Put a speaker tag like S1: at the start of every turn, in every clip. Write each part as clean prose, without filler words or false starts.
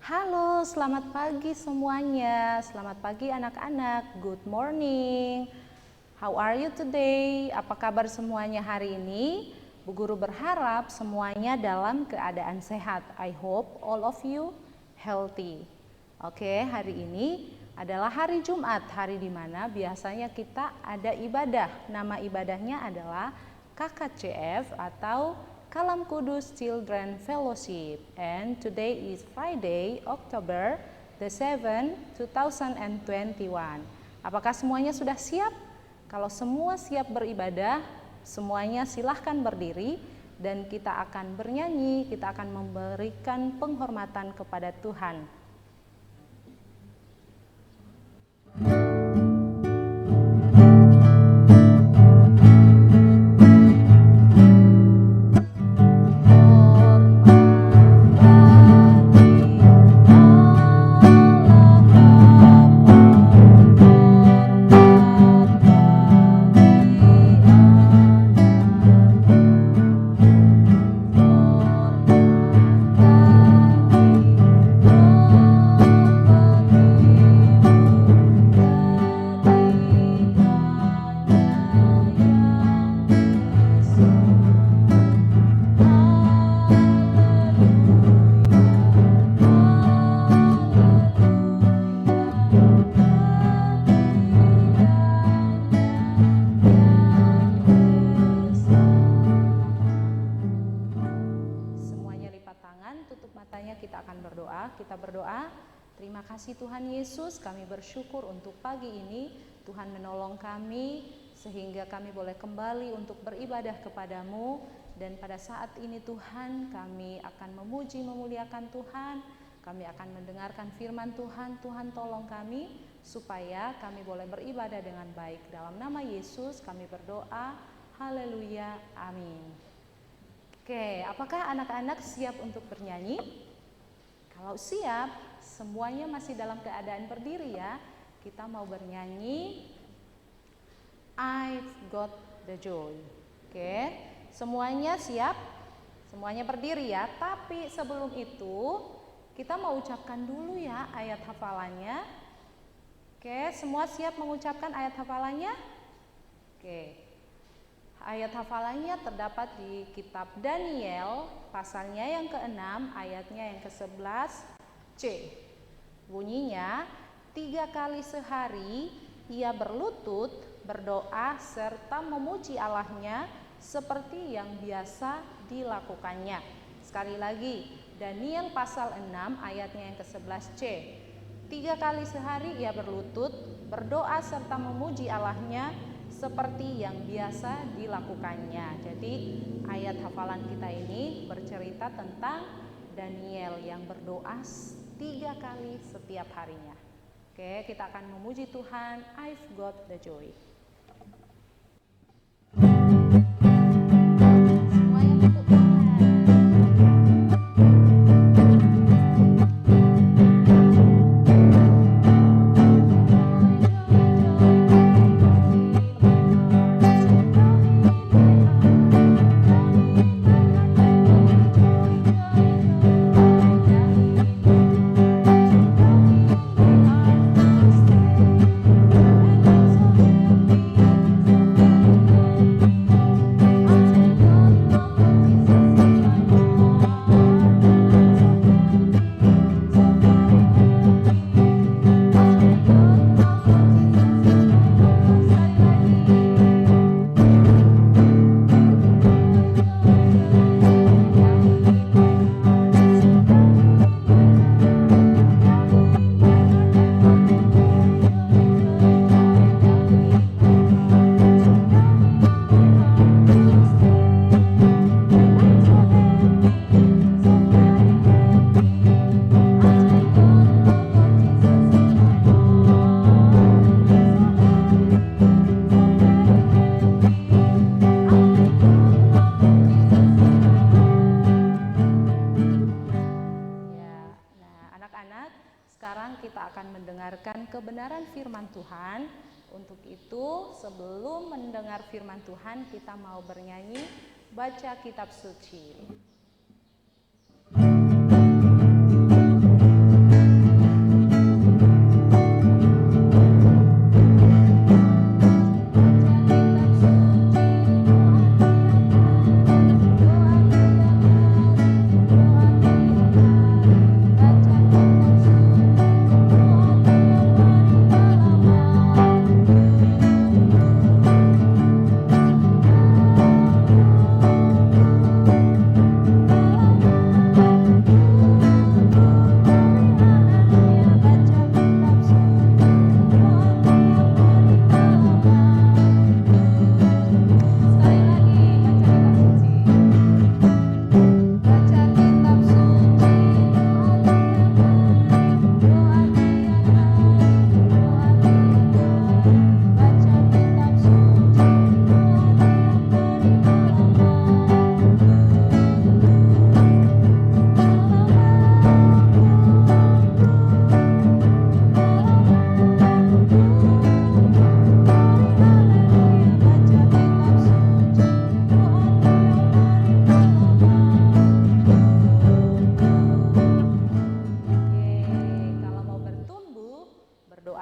S1: Halo, selamat pagi semuanya. Selamat pagi anak-anak. Good morning. How are you today? Apa kabar semuanya hari ini? Bu Guru berharap semuanya dalam keadaan sehat. I hope all of you healthy. Oke, hari ini adalah hari Jumat, hari di mana biasanya kita ada ibadah. Nama ibadahnya adalah KKCF atau Kalam Kudus Children Fellowship, and today is Friday, October the 7th, 2021. Apakah semuanya sudah siap? Kalau semua siap beribadah, semuanya silahkan berdiri dan kita akan bernyanyi, kita akan memberikan penghormatan kepada Tuhan. Kita berdoa. Terima kasih Tuhan Yesus, kami bersyukur untuk pagi ini Tuhan menolong kami sehingga kami boleh kembali untuk beribadah kepadamu, dan pada saat ini Tuhan kami akan memuji memuliakan Tuhan, kami akan mendengarkan firman Tuhan. Tuhan tolong kami supaya kami boleh beribadah dengan baik. Dalam nama Yesus kami berdoa, haleluya, amin. Oke, apakah anak-anak siap untuk bernyanyi? Kalau siap, semuanya masih dalam keadaan berdiri ya. Kita mau bernyanyi I've Got the Joy. Oke, semuanya siap? Semuanya berdiri ya. Tapi sebelum itu, kita mau ucapkan dulu ya ayat hafalannya. Oke, semua siap mengucapkan ayat hafalannya? Oke. Ayat hafalannya terdapat di kitab Daniel, pasalnya yang ke-6, ayatnya yang ke-11c. Bunyinya, 3 kali sehari ia berlutut, berdoa, serta memuji Allahnya seperti yang biasa dilakukannya. Sekali lagi, Daniel pasal 6, ayatnya yang ke-11c. 3 kali sehari ia berlutut, berdoa, serta memuji Allahnya seperti yang biasa dilakukannya. Jadi ayat hafalan kita ini bercerita tentang Daniel yang berdoa 3 kali setiap harinya. Oke, kita akan memuji Tuhan. I've got the joy. Kebenaran firman Tuhan. Untuk itu, sebelum mendengar firman Tuhan, kita mau bernyanyi baca kitab suci.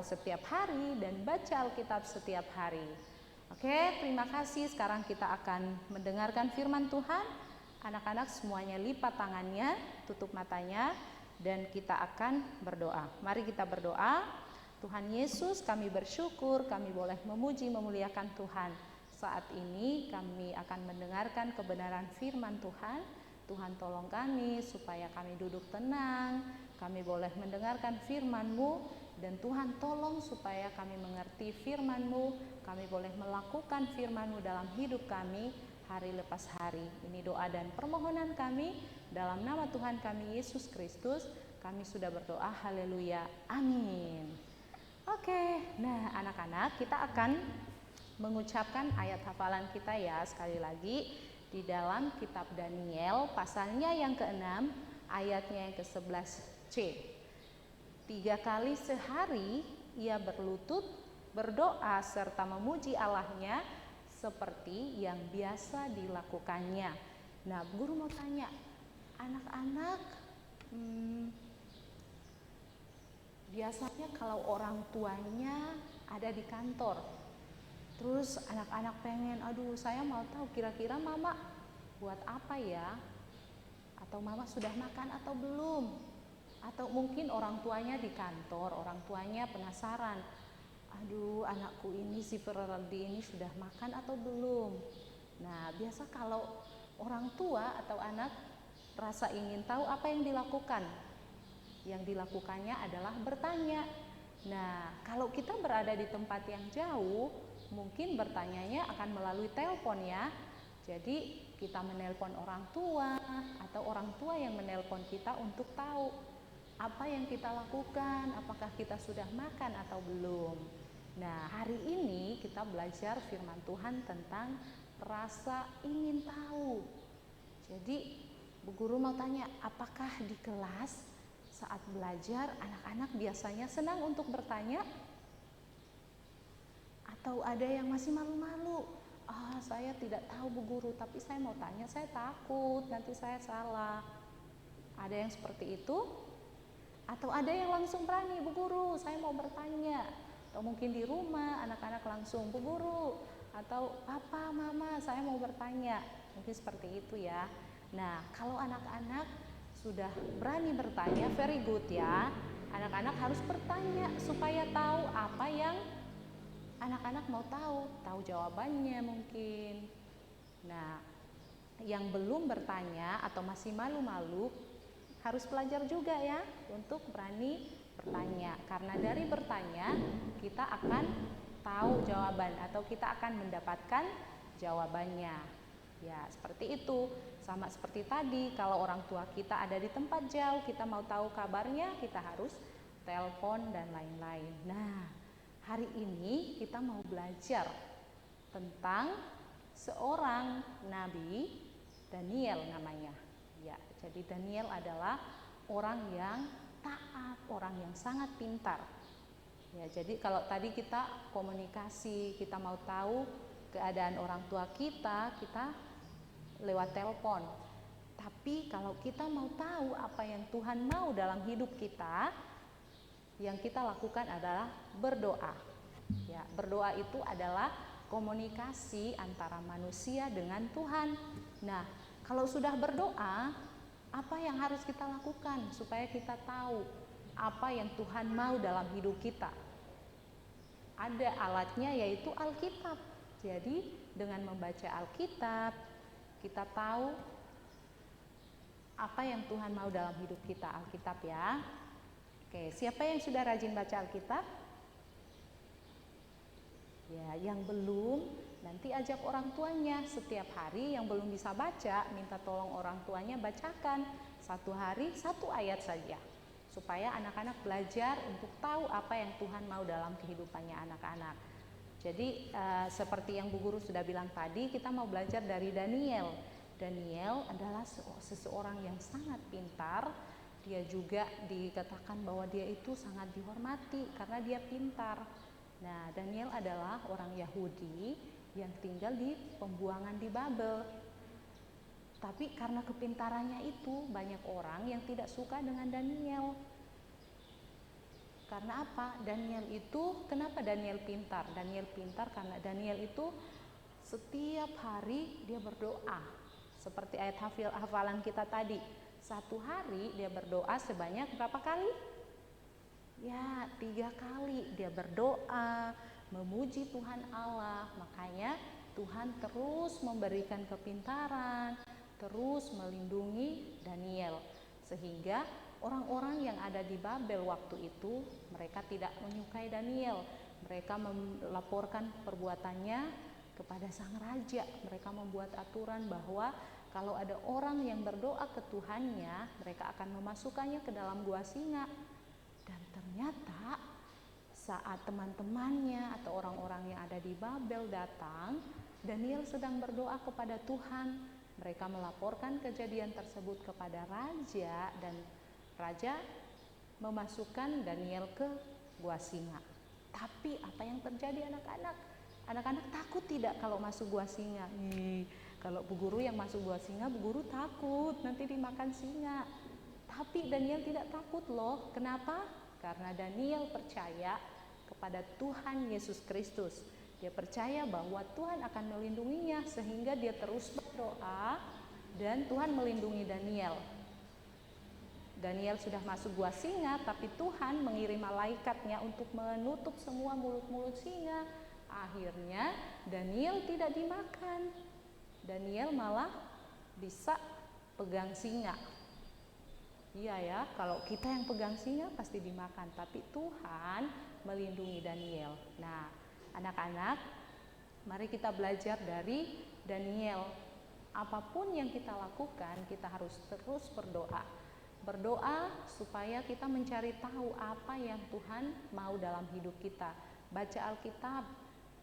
S1: berdoa setiap hari dan baca Alkitab setiap hari. Oke, terima kasih. Sekarang kita akan mendengarkan firman Tuhan. Anak-anak semuanya lipat tangannya, tutup matanya, dan kita akan berdoa. Mari kita berdoa. Tuhan Yesus, kami bersyukur kami boleh memuji memuliakan Tuhan. Saat ini kami akan mendengarkan kebenaran firman Tuhan. Tuhan tolong kami supaya kami duduk tenang, kami boleh mendengarkan firman-Mu, dan Tuhan tolong supaya kami mengerti firman-Mu, kami boleh melakukan firman-Mu dalam hidup kami hari lepas hari. Ini doa dan permohonan kami dalam nama Tuhan kami Yesus Kristus. Kami sudah berdoa, haleluya, amin. Oke, nah anak-anak, kita akan mengucapkan ayat hafalan kita ya. Sekali lagi, di dalam kitab Daniel pasalnya yang ke-6 ayatnya yang ke-11c. 3 kali sehari ia berlutut, berdoa serta memuji Allahnya seperti yang biasa dilakukannya. Nah, guru mau tanya, anak-anak biasanya kalau orang tuanya ada di kantor, terus anak-anak pengen, aduh saya mau tahu kira-kira mama buat apa ya? Atau mama sudah makan atau belum? Atau mungkin orang tuanya di kantor, orang tuanya penasaran, aduh anakku ini si Feraldi ini sudah makan atau belum? Nah, biasa kalau orang tua atau anak rasa ingin tahu apa yang dilakukan. Yang dilakukannya adalah bertanya. Nah, kalau kita berada di tempat yang jauh, mungkin bertanyanya akan melalui telepon ya. Jadi kita menelpon orang tua atau orang tua yang menelpon kita untuk tahu apa yang kita lakukan, apakah kita sudah makan atau belum. Nah, hari ini kita belajar firman Tuhan tentang rasa ingin tahu. Jadi Bu Guru mau tanya, apakah di kelas saat belajar anak-anak biasanya senang untuk bertanya? Atau ada yang masih malu-malu? Saya tidak tahu Bu Guru, tapi saya mau tanya, saya takut nanti saya salah. Ada yang seperti itu? Atau ada yang langsung berani, Bu Guru saya mau bertanya? Atau mungkin di rumah anak-anak langsung, Bu Guru, atau Papa, Mama saya mau bertanya. Mungkin seperti itu ya. Nah, kalau anak-anak sudah berani bertanya, very good ya. Anak-anak harus bertanya supaya tahu apa yang anak-anak mau tahu jawabannya mungkin. Nah, yang belum bertanya atau masih malu-malu harus belajar juga ya untuk berani bertanya. Karena dari bertanya kita akan tahu jawaban atau kita akan mendapatkan jawabannya. Ya, seperti itu. Sama seperti tadi, kalau orang tua kita ada di tempat jauh, kita mau tahu kabarnya, kita harus telepon dan lain-lain. Nah, hari ini kita mau belajar tentang seorang nabi, Daniel namanya. Ya, jadi Daniel adalah orang yang taat, orang yang sangat pintar. Ya, jadi kalau tadi kita komunikasi, kita mau tahu keadaan orang tua kita lewat telepon. Tapi kalau kita mau tahu apa yang Tuhan mau dalam hidup kita, yang kita lakukan adalah berdoa. Ya, berdoa itu adalah komunikasi antara manusia dengan Tuhan. Nah, kalau sudah berdoa, apa yang harus kita lakukan supaya kita tahu apa yang Tuhan mau dalam hidup kita? Ada alatnya yaitu Alkitab. Jadi dengan membaca Alkitab, kita tahu apa yang Tuhan mau dalam hidup kita. Alkitab ya. Oke, siapa yang sudah rajin baca Alkitab? Ya, yang belum, nanti ajak orang tuanya setiap hari. Yang belum bisa baca, minta tolong orang tuanya bacakan 1 hari 1 ayat saja, supaya anak-anak belajar untuk tahu apa yang Tuhan mau dalam kehidupannya anak-anak. Jadi seperti yang Bu Guru sudah bilang tadi, kita mau belajar dari Daniel. Daniel adalah seseorang yang sangat pintar. Dia juga dikatakan bahwa dia itu sangat dihormati karena dia pintar. Nah, Daniel adalah orang Yahudi yang tinggal di pembuangan di Babel. Tapi karena kepintarannya itu, banyak orang yang tidak suka dengan Daniel. Karena apa? Daniel itu, kenapa Daniel pintar? Daniel pintar karena Daniel itu setiap hari dia berdoa. Seperti ayat hafalan kita tadi. Satu hari dia berdoa sebanyak berapa kali? Ya, 3 kali dia berdoa, memuji Tuhan Allah. Makanya Tuhan terus memberikan kepintaran, terus melindungi Daniel. Sehingga orang-orang yang ada di Babel waktu itu, mereka tidak menyukai Daniel. Mereka melaporkan perbuatannya kepada sang raja. Mereka membuat aturan bahwa kalau ada orang yang berdoa ke Tuhannya, mereka akan memasukkannya ke dalam gua singa. Dan ternyata saat teman-temannya atau orang-orang yang ada di Babel datang, Daniel sedang berdoa kepada Tuhan. Mereka melaporkan kejadian tersebut kepada raja, dan raja memasukkan Daniel ke gua singa. Tapi apa yang terjadi anak-anak? Anak-anak takut tidak kalau masuk gua singa? Kalau Bu Guru yang masuk gua singa, Bu Guru takut nanti dimakan singa. Tapi Daniel tidak takut loh. Kenapa? Karena Daniel percaya kepada Tuhan Yesus Kristus. Dia percaya bahwa Tuhan akan melindunginya, sehingga dia terus berdoa dan Tuhan melindungi Daniel. Daniel sudah masuk gua singa, tapi Tuhan mengirim malaikatnya untuk menutup semua mulut-mulut singa. Akhirnya Daniel tidak dimakan. Daniel malah bisa pegang singa. Iya ya, kalau kita yang pegang singa pasti dimakan, tapi Tuhan melindungi Daniel. Nah, anak-anak, mari kita belajar dari Daniel. Apapun yang kita lakukan, kita harus terus berdoa. Berdoa supaya kita mencari tahu apa yang Tuhan mau dalam hidup kita. Baca Alkitab,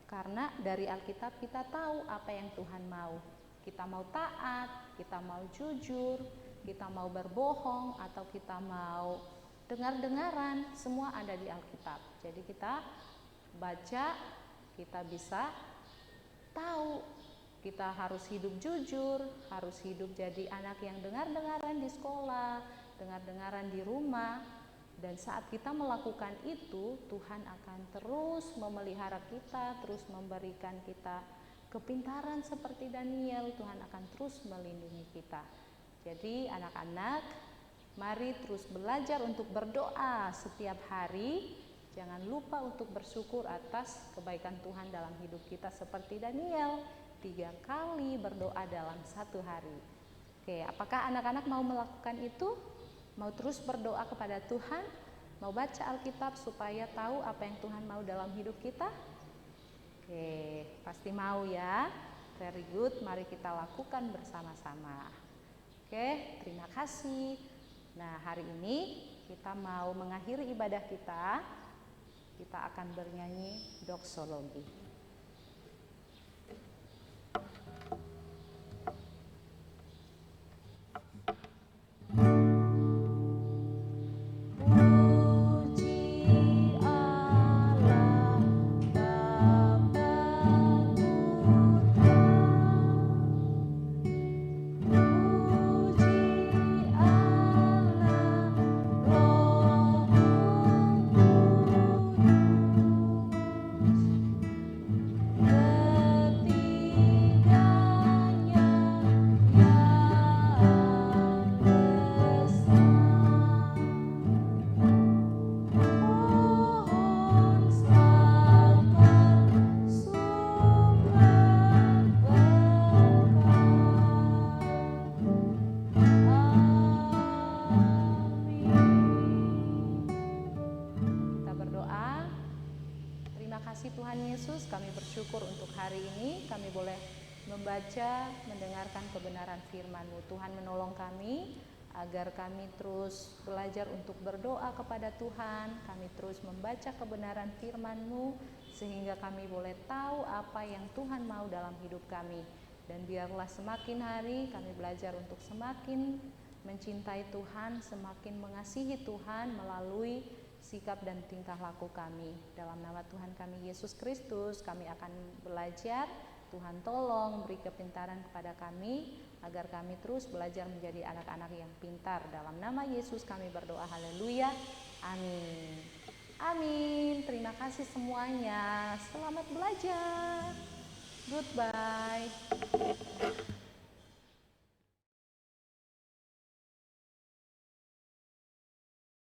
S1: karena dari Alkitab kita tahu apa yang Tuhan mau. Kita mau taat, kita mau jujur, kita mau berbohong, atau kita mau dengar-dengaran, semua ada di Alkitab. Jadi kita baca, kita bisa tahu. Kita harus hidup jujur, harus hidup jadi anak yang dengar-dengaran di sekolah, dengar-dengaran di rumah. Dan saat kita melakukan itu, Tuhan akan terus memelihara kita, terus memberikan kita kepintaran seperti Daniel. Tuhan akan terus melindungi kita. Jadi anak-anak, mari terus belajar untuk berdoa setiap hari. Jangan lupa untuk bersyukur atas kebaikan Tuhan dalam hidup kita seperti Daniel, 3 kali berdoa dalam 1 hari. Oke, apakah anak-anak mau melakukan itu? Mau terus berdoa kepada Tuhan? Mau baca Alkitab supaya tahu apa yang Tuhan mau dalam hidup kita? Oke, pasti mau ya. Very good, mari kita lakukan bersama-sama. Oke, terima kasih. Nah, hari ini kita mau mengakhiri ibadah kita. Kita akan bernyanyi doksologi. Syukur untuk hari ini kami boleh membaca, mendengarkan kebenaran firman-Mu. Tuhan menolong kami agar kami terus belajar untuk berdoa kepada Tuhan. Kami terus membaca kebenaran firman-Mu sehingga kami boleh tahu apa yang Tuhan mau dalam hidup kami. Dan biarlah semakin hari kami belajar untuk semakin mencintai Tuhan, semakin mengasihi Tuhan melalui sikap dan tingkah laku kami. Dalam nama Tuhan kami Yesus Kristus, kami akan belajar. Tuhan tolong beri kepintaran kepada kami, agar kami terus belajar menjadi anak-anak yang pintar. Dalam nama Yesus kami berdoa, haleluya, amin. Amin. Terima kasih semuanya. Selamat belajar. Goodbye.